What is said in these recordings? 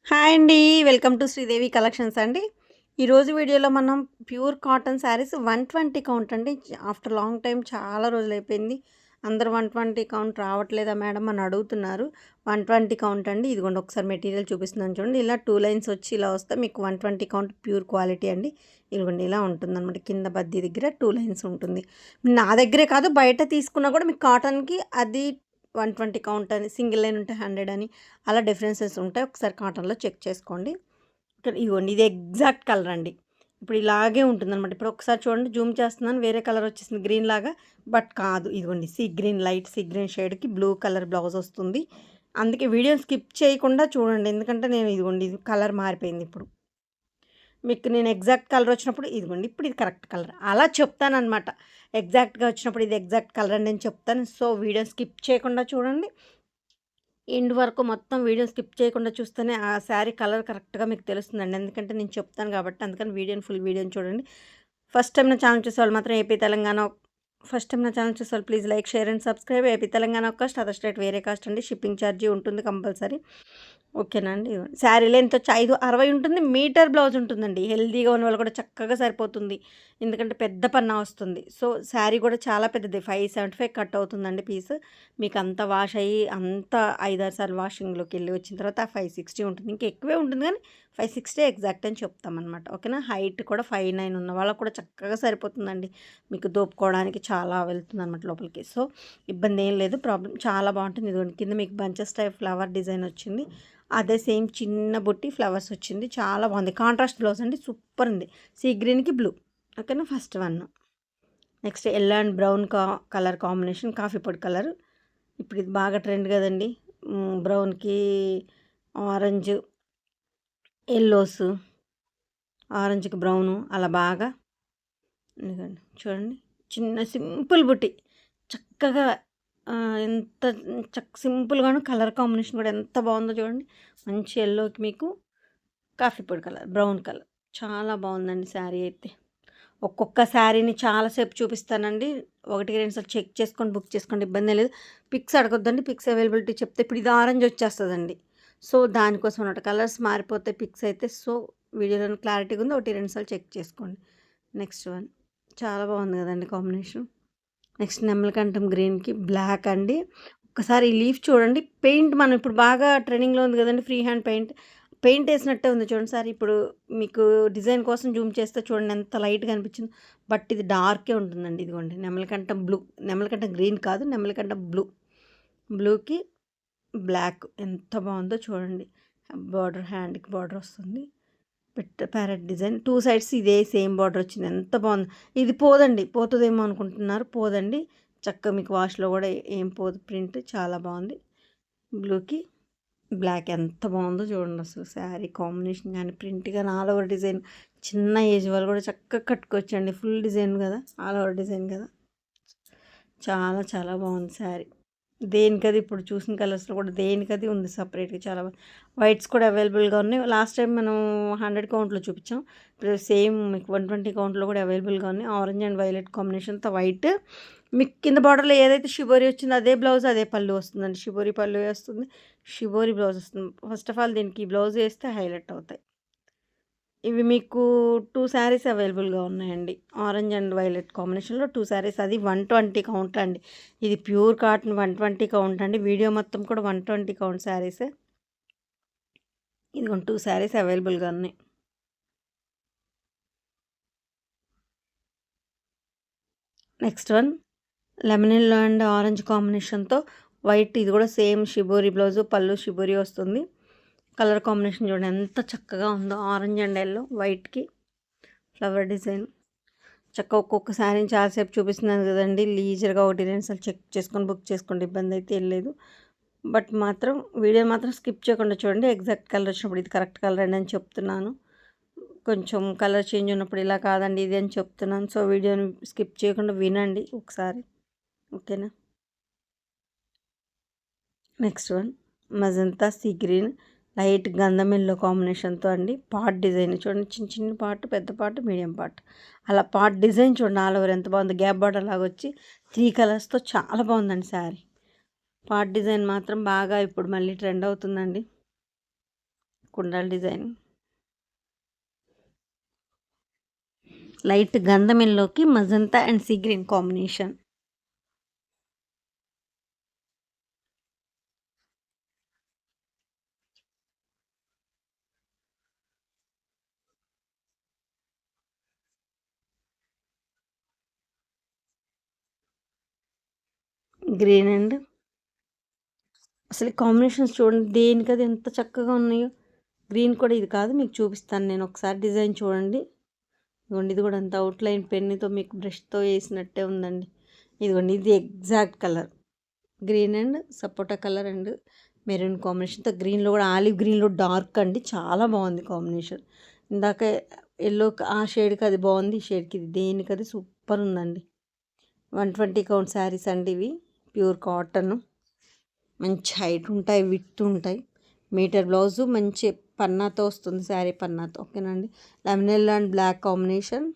Hi అండి. Welcome to Sridevi collections అండి. ఈరోజు వీడియోలో మనం ప్యూర్ కాటన్ శారీస్ 120 కౌంట్ అండి. ఆఫ్టర్ లాంగ్ టైమ్ చాలా రోజులైపోయింది. అందరూ 120 కౌంట్ రావట్లేదా మేడం అని అడుగుతున్నారు. 120 కౌంట్ అండి. ఇదిగోండి ఒకసారి మెటీరియల్ చూపిస్తున్నాను చూడండి. ఇలా 2 లైన్స్ వచ్చి ఇలా వస్తే మీకు 120 కౌంట్ ప్యూర్ క్వాలిటీ అండి. ఇదిగోండి ఇలా ఉంటుందన్నమాట. కింద బద్దీ దగ్గర 2 లైన్స్ ఉంటుంది. నా దగ్గరే కాదు బయట తీసుకున్నా కూడా మీకు కాటన్‌కి అది 120 కౌంట్ అని, సింగిల్ లైన్ ఉంటే 100 అని అలా డిఫరెన్సెస్ ఉంటాయి. ఒకసారి కాటన్‌లో చెక్ చేసుకోండి. ఇక్కడ ఇగోండి ఇది ఎగ్జాక్ట్ కలర్ అండి. ఇప్పుడు ఇలాగే ఉంటుందనమాట. ఇప్పుడు ఒకసారి చూడండి జూమ్ చేస్తున్నాను వేరే కలర్ వచ్చేసింది గ్రీన్ లాగా. బట్ కాదు ఇదిగోండి sea green light sea green షేడ్‌కి బ్లూ కలర్ బ్లౌజ్ వస్తుంది. అందుకే వీడియోని స్కిప్ చేయకుండా చూడండి. ఎందుకంటే నేను ఇదిగోండి ఇది కలర్ మారిపోయింది ఇప్పుడు. మీకు నేను ఎగ్జాక్ట్ కలర్ వచ్చినప్పుడు ఇదిగోండి ఇప్పుడు ఇది కరెక్ట్ కలర్ అలా చెప్తాననమాట. ఎగ్జాక్ట్‌గా వచ్చినప్పుడు ఇది ఎగ్జాక్ట్ కలర్ అని నేను చెప్తాను. సో వీడియో స్కిప్ చేయకుండా చూడండి. ఎండ్ వరకు మొత్తం వీడియో స్కిప్ చేయకుండా చూస్తేనే ఆ శారీ కలర్ కరెక్ట్‌గా మీకు తెలుస్తుందండి. ఎందుకంటే నేను చెప్తాను కాబట్టి అందుకని ఫుల్ వీడియోని చూడండి. ఫస్ట్ టైం నా ఛానల్ చూసేవాళ్ళు మాత్రం ఏపీ తెలంగాణ ఫస్ట్ టైం నా ఛానల్ చూసేవాళ్ళు please like, share and subscribe. AP Telangana ఒక కాస్ట్, అదర్ స్టేట్ వేరే కాస్ట్ అండి. షిప్పింగ్ ఛార్జీ ఉంటుంది కంపల్సరీ. ఓకేనా అండి. శారీ లెంత్ వచ్చి 5'60" ఉంటుంది. మీటర్ బ్లౌజ్ ఉంటుందండి. హెల్తీగా ఉన్న వాళ్ళు కూడా చక్కగా సరిపోతుంది. ఎందుకంటే పెద్ద పన్నా వస్తుంది. సో శారీ కూడా చాలా పెద్దది 575 కట్ అవుతుందండి పీస్. మీకు అంతా వాష్ అయ్యి అంతా 5-6 సార్లు వాషింగ్‌లోకి వెళ్ళి వచ్చిన తర్వాత 560 ఉంటుంది. ఇంకా ఎక్కువే ఉంటుంది కానీ 560 ఎగ్జాక్ట్ అని చెప్తామన్నమాట. ఓకేనా. హైట్ కూడా 5'9" ఉన్న వాళ్ళకి కూడా చక్కగా సరిపోతుందండి. మీకు దోపుకోవడానికి చాలా వెళ్తుందన్నమాట లోపలికి. సో ఇబ్బంది ఏం లేదు. ప్రాబ్లమ్ చాలా బాగుంటుంది. ఇదిగోండి కింద మీకు బంచెస్ టైప్ ఫ్లవర్ డిజైన్ వచ్చింది. అదే సేమ్ చిన్న బుట్టి ఫ్లవర్స్ వచ్చింది. చాలా బాగుంది. కాంట్రాస్ట్ బ్లౌజ్ అండి. సూపర్ ఉంది. సీ గ్రీన్‌కి బ్లూ. ఓకేనా. First one. Next yellow and brown colour combination coffee పొడి కలర్. ఇప్పుడు ఇది బాగా ట్రెండ్ కదండి. బ్రౌన్‌కి ఆరెంజ్, యెల్లోస్, ఆరెంజ్‌కి బ్రౌను అలా బాగా ఇదిగోండి చూడండి. చిన్న సింపుల్ బుట్టి. చక్కగా ఎంత సింపుల్‌గాను కలర్ కాంబినేషన్ కూడా ఎంత బాగుందో చూడండి. మంచి యెల్లోకి మీకు కాఫీ పొడి కలర్, బ్రౌన్ కలర్. చాలా బాగుందండి శారీ అయితే. ఒక్కొక్క శారీని చాలాసేపు చూపిస్తానండి. 1, 2 సార్లు చెక్ చేసుకొని బుక్ చేసుకోండి. ఇబ్బంది లేదు. పిక్స్ అడగొద్దండి. పిక్స్ అవైలబిలిటీ చెప్తే ఇప్పుడు ఇది ఆరెంజ్ వచ్చేస్తుందండి. సో దానికోసం అన్నమాట. కలర్స్ మారిపోతాయి పిక్స్ అయితే. సో వీడియోలో క్లారిటీగా ఉంది. 1, 2 సార్లు చెక్ చేసుకోండి. Next one. చాలా బాగుంది కదండి కాంబినేషన్. నెక్స్ట్ నెమలికంఠం గ్రీన్‌కి బ్లాక్ అండి. ఒక్కసారి ఈ లీఫ్ చూడండి. పెయింట్ మనం ఇప్పుడు బాగా ట్రెండింగ్‌లో ఉంది కదండీ ఫ్రీ హ్యాండ్ పెయింట్. పెయింట్ ఏసినట్టే ఉంది చూడండి సార్. ఇప్పుడు మీకు డిజైన్ కోసం జూమ్ చేస్తే చూడండి ఎంత లైట్‌గా అనిపించిందో. బట్ ఇది డార్కే ఉంటుందండి. ఇదిగోండి నెమలికంఠం బ్లూ. నెమలికంఠం గ్రీన్ కాదు. నెమలికంఠం బ్లూ. బ్లూకి బ్లాక్ ఎంత బాగుందో చూడండి. బార్డర్ హ్యాండ్‌కి బార్డర్ వస్తుంది. ప్యారెట్ డిజైన్ 2 సైడ్స్ ఇదే సేమ్ బార్డర్ వచ్చింది. ఎంత బాగుంది. ఇది పోదండి. పోతుందేమో అనుకుంటున్నారు. పోదండి. చక్కగా మీకు వాష్‌లో కూడా ఏం పోదు. ప్రింట్ చాలా బాగుంది. బ్లూకి బ్లాక్ ఎంత బాగుందో చూడండి అసలు. శారీ కాంబినేషన్ కానీ ప్రింట్ కానీ ఆల్ ఓవర్ డిజైన్ చిన్న ఏజ్ వాళ్ళు కూడా చక్కగా కట్టుకోవచ్చండి. ఫుల్ డిజైన్ కదా, ఆల్ ఓవర్ డిజైన్ కదా. చాలా చాలా బాగుంది శారీ. దేనికది ఇప్పుడు చూసిన కలర్స్లో కూడా దేనికది ఉంది సపరేట్గా. చాలా వైట్స్ కూడా అవైలబుల్గా ఉన్నాయి. లాస్ట్ టైం మనం 100 కౌంట్లో చూపించాం. ఇప్పుడు సేమ్ మీకు 120 కౌంట్లో కూడా అవైలబుల్గా ఉన్నాయి. ఆరెంజ్ అండ్ వైలెట్ కాంబినేషన్తో వైట్. మీకు కింద బార్డర్లో ఏదైతే షిబోరి వచ్చిందో అదే బ్లౌజ్ అదే పళ్ళు వస్తుందండి. షిబోరి పళ్ళు వస్తుంది, షిబోరి బ్లౌజ్ వస్తుంది. ఫస్ట్ ఆఫ్ ఆల్ దీనికి బ్లౌజ్ వేస్తే హైలైట్ అవుతాయి. ఇవి మీకు 2 శారీస్ అవైలబుల్గా ఉన్నాయండి. ఆరెంజ్ అండ్ వైలెట్ కాంబినేషన్‌లో 2 శారీస్. అది 120 కౌంట్ అండి. ఇది ప్యూర్ కాటన్ 120 కౌంట్ అండి. వీడియో మొత్తం కూడా 120 కౌంట్ శారీసే. ఇదిగోండి 2 శారీస్ అవైలబుల్గా ఉన్నాయి. Next one lemon yellow and orange కాంబినేషన్‌తో వైట్. ఇది కూడా సేమ్ షిబోరి బ్లౌజు, పళ్ళు షిబోరి వస్తుంది. కలర్ కాంబినేషన్ చూడండి ఎంత చక్కగా ఉందో. ఆరెంజ్ అండ్ యెల్లో వైట్‌కి ఫ్లవర్ డిజైన్. చక్కగా ఒక్కొక్క శారీని చాలాసేపు చూపిస్తున్నాను కదండి. లీజర్గా 1, 2 సార్లు చెక్ చేసుకొని బుక్ చేసుకోండి. ఇబ్బంది అయితే ఏం లేదు. బట్ మాత్రం వీడియో మాత్రం స్కిప్ చేయకుండా చూడండి. ఎగ్జాక్ట్ కలర్ వచ్చినప్పుడు ఇది కరెక్ట్ కలర్ అండి అని చెప్తున్నాను. కొంచెం కలర్ చేంజ్ ఉన్నప్పుడు ఇలా కాదండి ఇది అని చెప్తున్నాను. సో వీడియోని స్కిప్ చేయకుండా వినండి ఒకసారి. ఓకేనా. Next one magenta see green light గంధం ఎల్లో కాంబినేషన్తో అండి. పార్ట్ డిజైన్ చూడండి. చిన్న చిన్న పార్ట్, పెద్ద పార్ట్, మీడియం పార్ట్ అలా పార్ట్ డిజైన్ చూడండి. ఆల్ ఓవర్ ఎంత బాగుంది. గ్యాప్ బార్డర్ లాగా వచ్చి 3 కలర్స్తో చాలా బాగుందండి శారీ. పార్ట్ డిజైన్ మాత్రం బాగా ఇప్పుడు మళ్ళీ ట్రెండ్ అవుతుందండి. కుండల డిజైన్. లైట్ గంధం ఎల్లోకి magenta and see green combination. Green and అసలు కాంబినేషన్స్ చూడండి, దేనికది ఎంత చక్కగా ఉన్నాయో. గ్రీన్ కూడా ఇది కాదు, మీకు చూపిస్తాను నేను ఒకసారి డిజైన్ చూడండి. ఇదిగోండి, ఇది కూడా అంత అవుట్లైన్ పెన్నుతో మీకు బ్రష్తో వేసినట్టే ఉందండి. ఇదిగోండి, ఇది exact colour green and sapota colour and maroon కాంబినేషన్తో. గ్రీన్లో కూడా ఆలివ్ గ్రీన్లో డార్క్ అండి, చాలా బాగుంది కాంబినేషన్. ఇందాక ఎల్లో ఆ షేడ్కి అది బాగుంది, ఈ షేడ్కి ఇది, దేనికి అది సూపర్ ఉందండి. 120 కౌంట్ శారీస్ అండి ఇవి, ప్యూర్ కాటన్. మంచి హైట్ ఉంటాయి, విత్ ఉంటాయి. మీటర్ బ్లౌజు మంచి పన్నాతో వస్తుంది, శారీ పన్నాతో. ఓకేనండి. Lemon and black combination.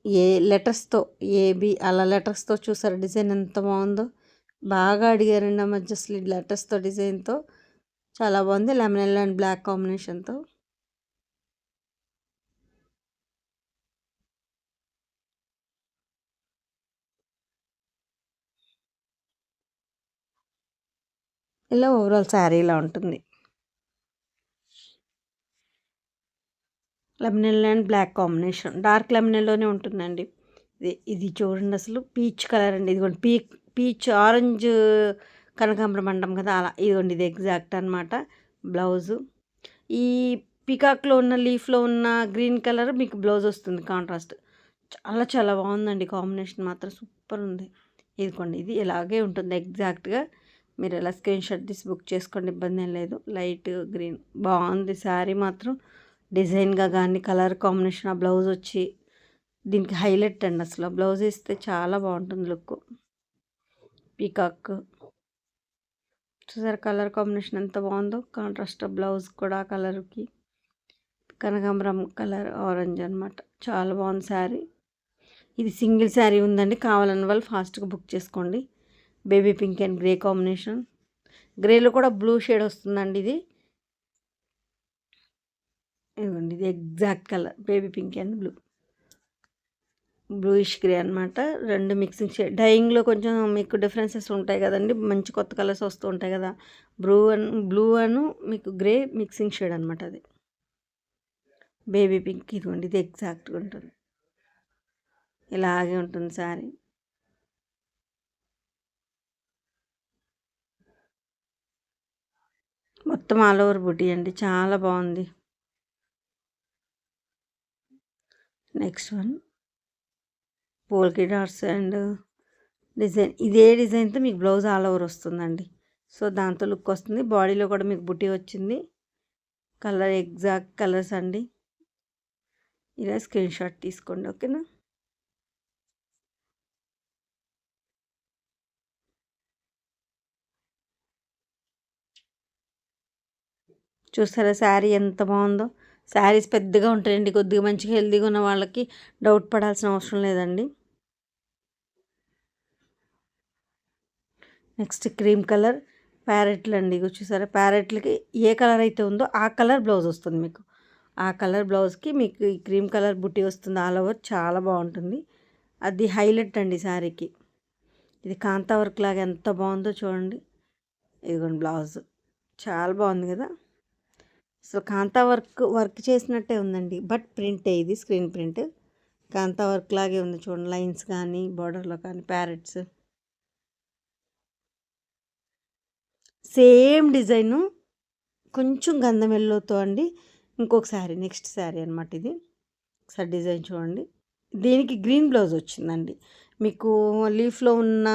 A లెటర్స్తో, ఏబి అలా లెటర్స్తో చూసారు డిజైన్ ఎంత బాగుందో. బాగా అడిగారండి ఆ మధ్య అసలు లెటర్స్తో డిజైన్తో, చాలా బాగుంది. లెమన్ అండ్ బ్లాక్ కాంబినేషన్తో. ఇలా ఓవరాల్ శారీ ఇలా ఉంటుంది. Lemon and black combination, dark లెమనెల్లోనే ఉంటుందండి. ఇది చూడండి, అసలు పీచ్ కలర్ అండి. ఇదిగోండి, పీచ్ ఆరెంజ్ కనకాంబరం అంటాం కదా, అలా. ఇదిగోండి, ఇది ఎగ్జాక్ట్ అనమాట బ్లౌజు. ఈ పీకాక్లో ఉన్న లీఫ్లో ఉన్న గ్రీన్ కలర్ మీకు బ్లౌజ్ వస్తుంది కాంట్రాస్ట్. చాలా చాలా బాగుందండి, కాంబినేషన్ మాత్రం సూపర్ ఉంది. ఇదిగోండి, ఇది ఇలాగే ఉంటుంది ఎగ్జాక్ట్గా. మీరు ఎలా స్క్రీన్ షాట్ తీసి బుక్ చేసుకోండి, ఇబ్బంది ఏం లేదు. లైట్ గ్రీన్ బాగుంది శారీ మాత్రం. డిజైన్గా కానీ కలర్ కాంబినేషన్, ఆ బ్లౌజ్ వచ్చి దీనికి హైలైట్ అండి. అసలు బ్లౌజ్ ఇస్తే చాలా బాగుంటుంది లుక్. పీకాక్ చూసారు కలర్ కాంబినేషన్ ఎంత బాగుందో, కాంట్రాస్ట్ బ్లౌజ్ కూడా ఆ కలర్కి. కనకాంబరం కలర్ ఆరెంజ్ అనమాట, చాలా బాగుంది శారీ. ఇది సింగిల్ శారీ ఉందండి, కావాలన్న వాళ్ళు ఫాస్ట్గా బుక్ చేసుకోండి. Baby pink and grey combination. గ్రేలో కూడా బ్లూ షేడ్ వస్తుందండి ఇది. ఇదిగోండి, ఇది exact colour baby pink and bluish grey అనమాట. రెండు మిక్సింగ్ షేడ్. డైయింగ్లో కొంచెం మీకు డిఫరెన్సెస్ ఉంటాయి కదండి, మంచి కొత్త కలర్స్ వస్తూ ఉంటాయి కదా. బ్లూ అను మీకు గ్రే మిక్సింగ్ షేడ్ అనమాట అది. Baby pink. ఇదిగోండి, ఇది ఎగ్జాక్ట్గా ఉంటుంది, ఇలాగే ఉంటుంది శారీ. మొత్తం ఆల్ ఓవర్ బుటీ అండి, చాలా బాగుంది. Next one polka dots and design. ఇదే డిజైన్తో మీకు బ్లౌజ్ ఆల్ ఓవర్ వస్తుందండి. సో దాంతో లుక్ వస్తుంది. బాడీలో కూడా మీకు బుటీ వచ్చింది. కలర్ ఎగ్జాక్ట్ కలర్స్ అండి. ఇలా స్క్రీన్ షాట్ తీసుకోండి, ఓకేనా. చూస్తారా శారీ ఎంత బాగుందో. శారీస్ పెద్దగా ఉంటాయండి, కొద్దిగా మంచిగా హెల్తీగా ఉన్న వాళ్ళకి డౌట్ పడాల్సిన అవసరం లేదండి. నెక్స్ట్ క్రీమ్ కలర్ ప్యారెట్లు అండి. చూసారా, ప్యారెట్లకి ఏ కలర్ అయితే ఉందో ఆ కలర్ బ్లౌజ్ వస్తుంది మీకు. ఆ కలర్ బ్లౌజ్కి మీకు ఈ క్రీమ్ కలర్ బుట్టి వస్తుంది ఆల్ ఓవర్, చాలా బాగుంటుంది. అది హైలైట్ అండి శారీకి. ఇది కాంతా వర్క్ లాగా ఎంత బాగుందో చూడండి. ఇదిగోండి బ్లౌజ్, చాలా బాగుంది కదా. సో కాంతా వర్క్ చేసినట్టే ఉందండి, బట్ ప్రింటే ఇది, స్క్రీన్ ప్రింట్. కాంతా వర్క్ లాగే ఉంది చూడండి, లైన్స్ కానీ బార్డర్లో కానీ ప్యారెట్స్. సేమ్ డిజైను, కొంచెం గంధం ఎల్లోతో అండి. ఇంకొక శారీ, నెక్స్ట్ శారీ అనమాట ఇది. ఒకసారి డిజైన్ చూడండి. దీనికి గ్రీన్ బ్లౌజ్ వచ్చిందండి. మీకు లీఫ్లో ఉన్న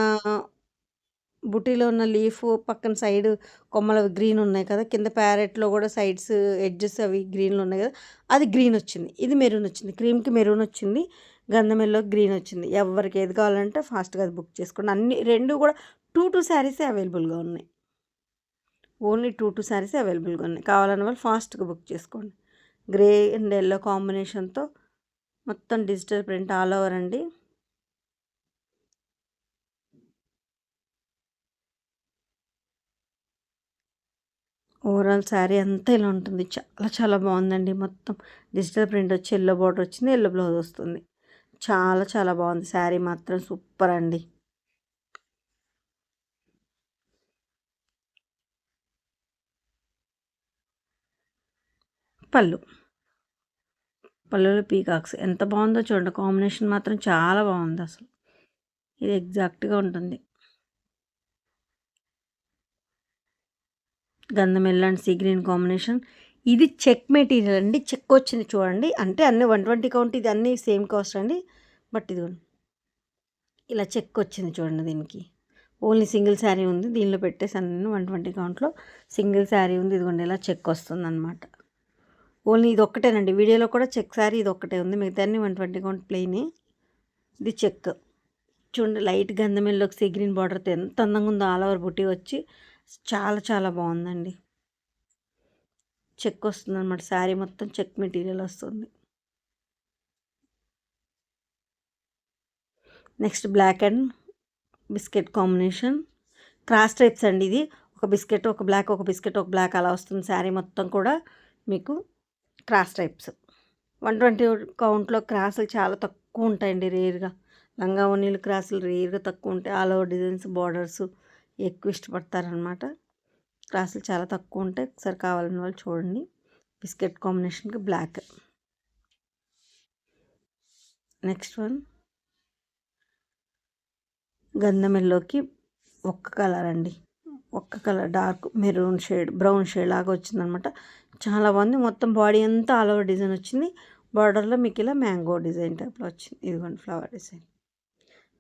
బుటీలో ఉన్న లీఫ్ పక్కన సైడ్ కొమ్మలు అవి గ్రీన్ ఉన్నాయి కదా, కింద ప్యారెట్లో కూడా సైడ్స్ ఎడ్జెస్ అవి గ్రీన్లో ఉన్నాయి కదా, అది గ్రీన్ వచ్చింది. ఇది మెరూన్ వచ్చింది, క్రీమ్కి మెరూన్ వచ్చింది, గంధం ఎల్లో గ్రీన్ వచ్చింది. ఎవరికి ఏది కావాలంటే ఫాస్ట్గా అది బుక్ చేసుకోండి. అన్ని రెండు కూడా 2 శారీసే అవైలబుల్గా ఉన్నాయి. ఓన్లీ 2 శారీస్ అవైలబుల్గా ఉన్నాయి. కావాలన్న వాళ్ళు ఫాస్ట్గా బుక్ చేసుకోండి. గ్రే అండ్ ఎల్లో కాంబినేషన్తో మొత్తం డిజిటల్ ప్రింట్ ఆల్ ఓవర్ అండి. ఓవరాల్ శారీ అంతా ఇలా ఉంటుంది. చాలా చాలా బాగుందండి. మొత్తం డిజిటల్ ప్రింట్ వచ్చి ఎల్లో బార్డర్ వచ్చింది. ఎల్లో బ్లౌజ్ వస్తుంది. చాలా చాలా బాగుంది శారీ మాత్రం సూపర్ అండి. పళ్ళు. పళ్ళులో పీకాక్స్ ఎంత బాగుందో చూడండి. కాంబినేషన్ మాత్రం చాలా బాగుంది అసలు. ఇది ఎగ్జాక్ట్‌గా ఉంటుంది. గంధం yellow and see green combination. ఇది చెక్ మెటీరియల్ అండి. చెక్ వచ్చింది చూడండి. అంటే అన్నీ 120 కౌంట్, ఇది అన్నీ సేమ్ కాస్ట్ అండి. బట్ ఇదిగోండి ఇలా చెక్ వచ్చింది చూడండి దీనికి. ఓన్లీ సింగిల్ శారీ ఉంది. దీనిలో పెట్టేసాను నేను 120 కౌంట్‌లో సింగిల్ శారీ ఉంది. ఇదిగోండి ఇలా చెక్ వస్తుందన్నమాట. ఓన్లీ ఇది ఒక్కటేనండి. వీడియోలో కూడా చెక్ శారీ ఇది ఒక్కటే ఉంది. మిగతా అన్నీ 120 కౌంట్ ప్లెయినే. ఇది చెక్. చూడండి లైట్ గంధం ఎల్లోకి సీ గ్రీన్ బార్డర్తో ఎంత అందంగా ఉందో. ఆల్ ఓవర్ బుట్టి వచ్చి చాలా చాలా బాగుందండి. చెక్ వస్తుందన్నమాట. శారీ మొత్తం చెక్ మెటీరియల్ వస్తుంది. Next black and biscuit combination. Cross types అండి ఇది. ఒక బిస్కెట్, ఒక బ్లాక్, ఒక బిస్కెట్, ఒక బ్లాక్ అలా వస్తుంది. శారీ మొత్తం కూడా మీకు క్రాస్ టైప్స్. 120 కౌంట్లో క్రాసులు చాలా తక్కువ ఉంటాయండి రేర్గా. లంగా ఓణీలు క్రాసులు రేర్గా తక్కువ ఉంటాయి. ఆల్ ఓవర్ డిజైన్స్ బార్డర్స్ ఎక్కువ ఇష్టపడతారనమాట. క్రాసులు చాలా తక్కువ ఉంటాయి. ఒకసారి కావాలని వాళ్ళు చూడండి. బిస్కెట్ కాంబినేషన్కి బ్లాక్. నెక్స్ట్ వన్ గంధం ఎల్లోకి ఒక్క కలర్ అండి. ఒక్క colour dark maroon shade, brown shade లాగా వచ్చిందనమాట. చాలా బాగుంది. మొత్తం బాడీ అంతా ఆల్ ఓవర్ డిజైన్ వచ్చింది. బార్డర్లో మీకు ఇలా మ్యాంగో డిజైన్ టైప్లో వచ్చింది. ఇదిగోండి ఫ్లవర్ డిజైన్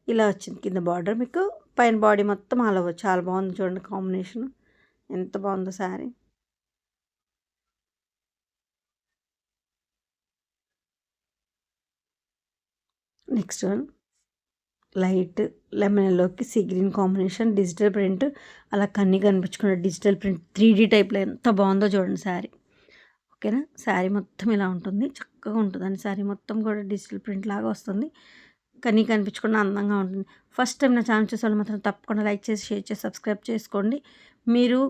ఇలా వచ్చింది. కింద బార్డర్ మీకు, పైన బాడీ మొత్తం ఆల్ ఓవర్. చాలా బాగుంది చూడండి కాంబినేషన్ ఎంత బాగుందో sari. Next one light lemon ఎల్లోకి sea green combination, digital print అలా కన్నీ కనిపించుకున్న డిజిటల్ ప్రింట్ 3D టైప్లో ఎంత బాగుందో చూడండి శారీ. ఓకేనా. శారీ మొత్తం ఇలా ఉంటుంది. చక్కగా ఉంటుందండి. శారీ మొత్తం కూడా డిజిటల్ ప్రింట్ లాగా వస్తుంది. కన్నీ కనిపించకుండా అందంగా ఉంటుంది. ఫస్ట్ టైం నా ఛానల్ చూసే వాళ్ళు మాత్రం తప్పకుండా లైక్ చేసి, షేర్ చేసి, సబ్స్క్రైబ్ చేసుకోండి. మీరు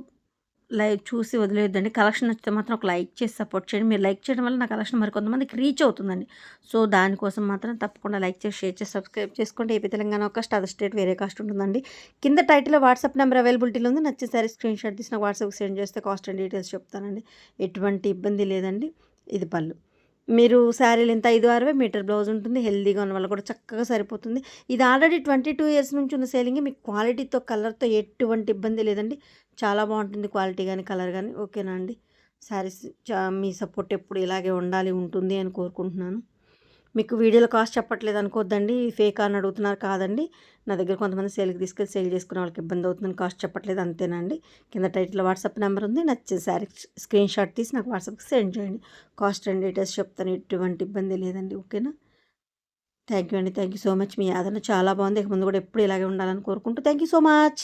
లైవ్ చూసి వదిలేయొద్దండి. కలెక్షన్ నచ్చితే మాత్రం ఒక లైక్ చేసి సపోర్ట్ చేయండి. మీరు లైక్ చేయడం వల్ల నా కలెక్షన్ మరికొంతమందికి రీచ్ అవుతుందండి. సో దానికోసం మాత్రం తప్పకుండా లైక్ చేసి, షేర్ చేసి, సబ్స్క్రైబ్ చేసుకోండి. ఏపీ తెలంగాణ ఒక కాస్ట్, అదర్ స్టేట్ వేరే కాస్ట్ ఉంటుందండి. కింద టైటిల్లో వాట్సాప్ నెంబర్ అవైలబిలిటీలో ఉంది. నచ్చిన సారీ స్క్రీన్ షాట్ తీసి నాకు వాట్సాప్కి సెండ్ చేస్తే కాస్ట్ అండ్ డీటెయిల్స్ చెప్తానండి. ఎటువంటి ఇబ్బంది లేదండి. ఇది పళ్ళు. మీరు శారీలు ఎంత 5-6 మీటర్ బ్లౌజ్ ఉంటుంది. హెల్దీగా ఉన్న వాళ్ళు కూడా చక్కగా సరిపోతుంది. ఇది ఆల్రెడీ 22 ఇయర్స్ నుంచి ఉన్న సేలింగే. మీకు క్వాలిటీతో, కలర్తో ఎటువంటి ఇబ్బంది లేదండి. చాలా బాగుంటుంది క్వాలిటీ కానీ, కలర్ కానీ. ఓకేనా అండి. శారీస్ మీ సపోర్ట్ ఎప్పుడు ఇలాగే ఉండాలి, ఉంటుంది అని కోరుకుంటున్నాను. మీకు వీడియోలో కాస్ట్ చెప్పట్లేదు అనుకోవద్దండి. ఫేక్ అని అడుగుతున్నారు కాదండి. నా దగ్గర కొంతమంది సేల్కి తీసుకెళ్ళి సేల్ చేసుకునే వాళ్ళకి ఇబ్బంది అవుతుందని కాస్ట్ చెప్పట్లేదు, అంతేనండి. కింద టైటిల్లో వాట్సాప్ నెంబర్ ఉంది. నచ్చిన శారీ స్క్రీన్ షాట్ తీసి నాకు వాట్సాప్కి సెండ్ చేయండి. కాస్ట్ అండ్ డీటెయిల్స్ చెప్తాను. ఎటువంటి ఇబ్బంది లేదండి. ఓకేనా. థ్యాంక్ యూ అండి. Thank you so much. మీ ఆదరణ చాలా బాగుంది. ఇక ముందు కూడా ఎప్పుడు ఇలాగే ఉండాలని కోరుకుంటూ థ్యాంక్ యూ సో మచ్.